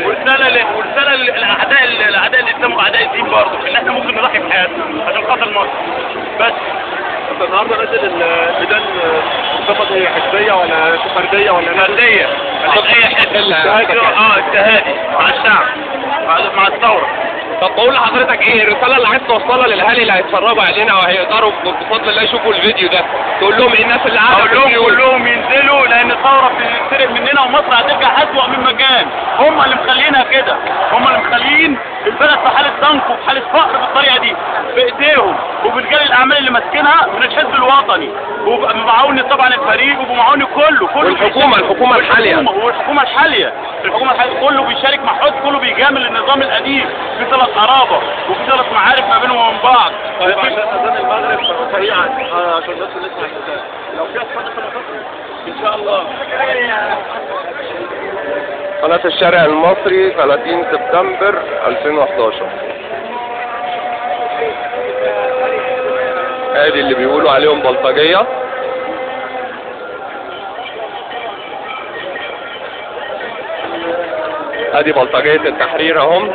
ورساله لاعداء الاسلام واعداء الدين برضه، ان احنا ممكن نضحي بحياتنا عشان خاطر مصر. بس النهارده نازل الميدان بالظبط، هي حزبيه ولا فرديه ولا فرديه؟ اي حزب اجتهادي مع الشعب، مع الثوره. طب بقول لحضرتك ايه الرساله اللي عايز توصلها للاهالي اللي هيتفرجوا علينا وهيقدروا بفضل الله يشوفوا الفيديو ده؟ تقول لهم ايه الناس اللي قاعده؟ اقول لهم كلهم ينزلوا، لان الثوره بتتسرق مننا ومصر هترجع اسوأ من مكان. هم اللي مخلينها كده، هم اللي مخلين البلد في حاله ضنك وفي حاله فقر بالطريقه دي، بايديهم وبرجال الاعمال اللي ماسكينها من الحزب الوطني، وبمعاونة طبعا الفريق وبمعاونة كله والحكومه الحاليه الحكومه الحاليه كله بيشارك مع حزب، كله بيجامل النظام القديم. في ثلاث قرابه وفي ثلاث معارف ما بينهم وبين بعض. طيب عشان اذان المغرب سريعا عشان الناس اللي لسه الاذان، لو في اصحاب ان شاء الله. قناة الشارع المصري 30 سبتمبر 2011. ادي اللي بيقولوا عليهم بلطجية. ادي بلطجية التحرير اهم.